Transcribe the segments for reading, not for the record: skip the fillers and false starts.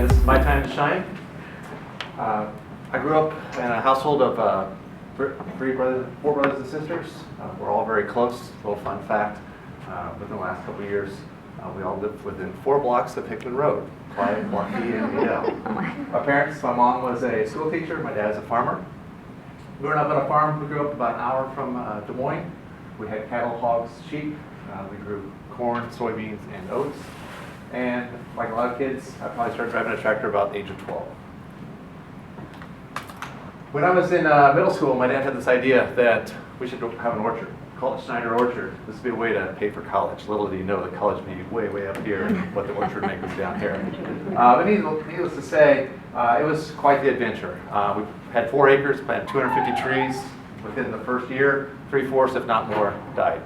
and this is my time to shine. I grew up in a household of four brothers and sisters. We're all very close. A little fun fact, within the last couple of years, we all lived within 4 blocks of Hickman Road, Clyde, Waukee, and Yale. My parents, my mom was a school teacher, my dad's a farmer. Growing up on a farm, we grew up about an hour from Des Moines. We had cattle, hogs, sheep. We grew corn, soybeans, and oats. And like a lot of kids, I probably started driving a tractor about the age of 12. When I was in middle school, my dad had this idea that we should have an orchard. Call it Schneider Orchard. This would be a way to pay for college. Little did you know the college may be way, way up here, and what the orchard make was down here. But needless to say, it was quite the adventure. We had 4 acres, planted 250 trees. Within the first year, 3/4, if not more, died.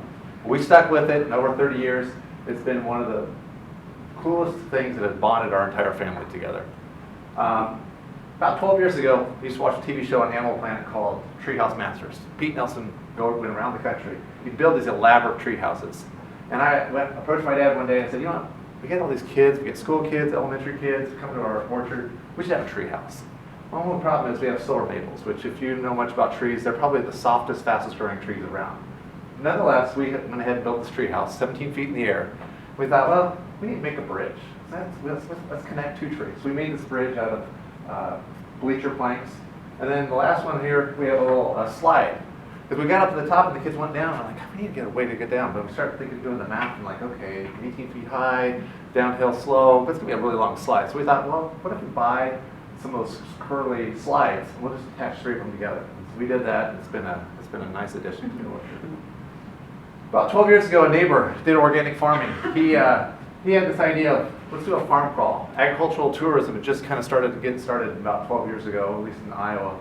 We stuck with it, and over 30 years, it's been one of the coolest things that has bonded our entire family together. About 12 years ago, I used to watch a TV show on Animal Planet called Treehouse Masters. Pete Nelson went around the country. He'd build these elaborate tree houses. And I approached my dad one day and said, you know what, we get all these kids, we get school kids, elementary kids, come to our orchard, we should have a tree house. Well, the only problem is we have silver maples, which if you know much about trees, they're probably the softest, fastest growing trees around. Nonetheless, we went ahead and built this tree house, 17 feet in the air. We thought, well, we need to make a bridge. So let's connect 2 trees. So we made this bridge out of bleacher planks. And then the last one here, we have a little slide. Because we got up to the top and the kids went down, I'm like, we need to get a way to get down. But we started doing the math, and like, okay, 18 feet high, downhill slope, it's gonna be a really long slide. So we thought, well, what if we buy some of those curly slides, and we'll just attach 3 of them together. And so we did that, and it's been a nice addition to the orchard. About 12 years ago, a neighbor did organic farming. He had this idea of, let's do a farm crawl. Agricultural tourism had just kind of getting started about 12 years ago, at least in Iowa.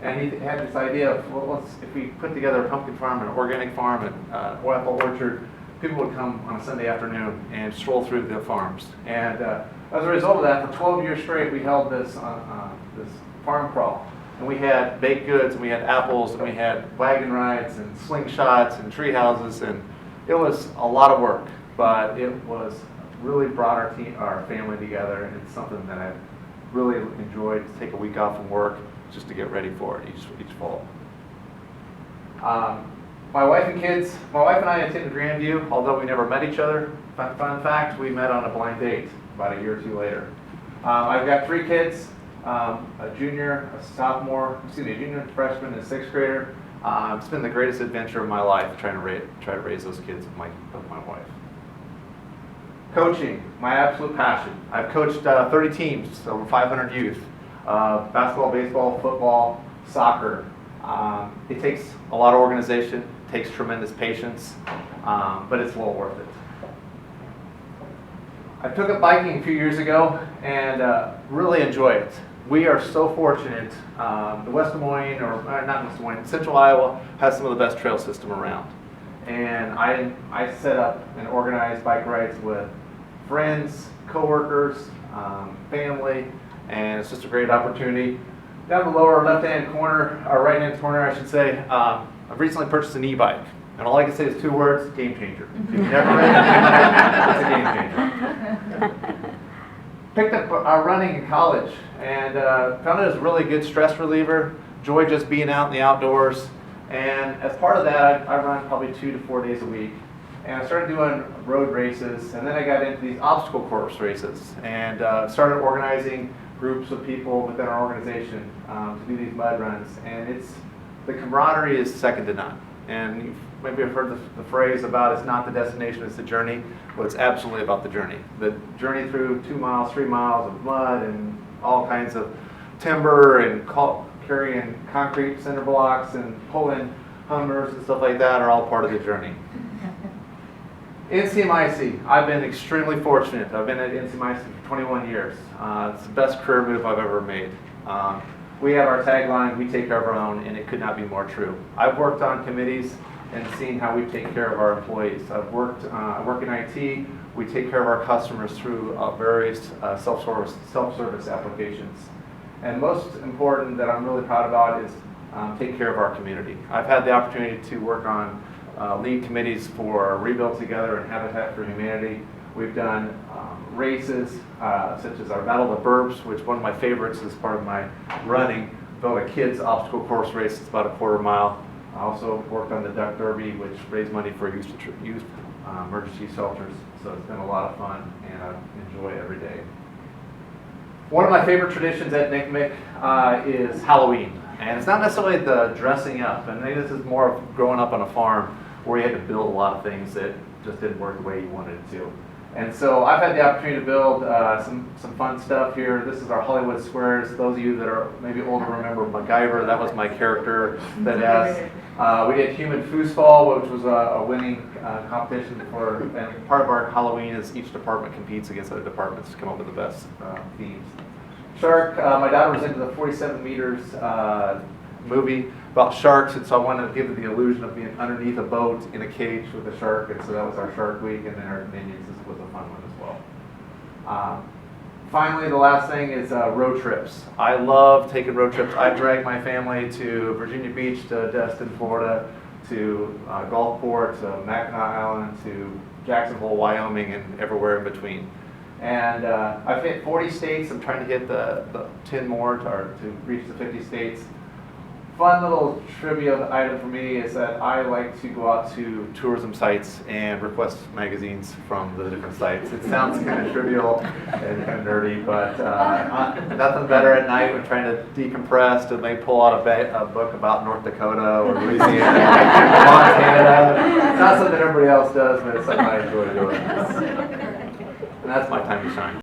And he had this idea of, well, if we put together a pumpkin farm, an organic farm, and an apple orchard, people would come on a Sunday afternoon and stroll through the farms. And as a result of that, for 12 years straight, we held this farm crawl. And we had baked goods, and we had apples, and we had wagon rides, and slingshots, and tree houses, and it was a lot of work, but it was really brought our family together, and it's something that I've really enjoyed to take a week off from work just to get ready for it each fall. My wife and I attended Grandview, although we never met each other. Fun fact, we met on a blind date about a year or 2 later. I've got 3 kids, a junior, a freshman, and a 6th grader. It's been the greatest adventure of my life trying to raise those kids with my wife. Coaching, my absolute passion. I've coached 30 teams, over 500 youth. Basketball, baseball, football, soccer. It takes a lot of organization, takes tremendous patience, but it's well worth it. I took up biking a few years ago and really enjoy it. We are so fortunate. The West Des Moines, or not West Des Moines, Central Iowa has some of the best trail system around. And I set up and organize bike rides with friends, coworkers, family, and it's just a great opportunity. Down the lower left-hand corner, or right-hand corner, I should say, I've recently purchased an e-bike. And all I can say is 2 words, game changer. If you've never ridden an e-bike, it's a game changer. Picked up running in college and found it as a really good stress reliever. Enjoy just being out in the outdoors. And as part of that, I run probably 2 to 4 days a week. And I started doing road races, and then I got into these obstacle course races and started organizing groups of people within our organization to do these mud runs. And the camaraderie is second to none. And you've maybe have heard the phrase about it's not the destination, it's the journey. Well, it's absolutely about the journey. The journey through 2 miles, 3 miles of mud and all kinds of timber and carrying concrete cinder blocks and pulling Hummers and stuff like that are all part of the journey. NCMIC, I've been extremely fortunate. I've been at NCMIC for 21 years. It's the best career move I've ever made. We have our tagline, we take care of our own, and it could not be more true. I've worked on committees and seen how we take care of our employees. I work in IT. We take care of our customers through various self-service applications. And most important that I'm really proud about is take care of our community. I've had the opportunity to work on lead committees for Rebuild Together and Habitat for Humanity. We've done races such as our Battle of the Burbs, which one of my favorites is part of my running. Built a kids obstacle course race. It's about a quarter mile. I also worked on the Duck Derby, which raised money for youth emergency shelters. So it's been a lot of fun, and I enjoy every day. One of my favorite traditions at NCMEC is Halloween. And it's not necessarily the dressing up. And maybe this is more of growing up on a farm where you had to build a lot of things that just didn't work the way you wanted it to. And so I've had the opportunity to build some fun stuff here. This is our Hollywood Squares. Those of you that are maybe older remember MacGyver. That was my character that has. We did Human Foosball, which was a winning competition for, and part of our Halloween is each department competes against other departments to come up with the best themes. Shark, my daughter was into the 47 meters movie about sharks, and so I wanted to give it the illusion of being underneath a boat in a cage with a shark, and so that was our Shark Week, and then our Minions was a fun one as well. Finally, the last thing is road trips. I love taking road trips. I drag my family to Virginia Beach, to Destin, Florida, to Gulfport, to Mackinac Island, to Jackson Hole, Wyoming, and everywhere in between. And I've hit 40 states. I'm trying to hit the 10 more to reach the 50 states. Fun little trivia item for me is that I like to go out to tourism sites and request magazines from the different sites. It sounds kind of trivial and kind of nerdy, but nothing better at night when trying to decompress to maybe pull out a book about North Dakota or Louisiana, Montana. It's not something everybody else does, but it's something I enjoy doing. And that's my time to shine.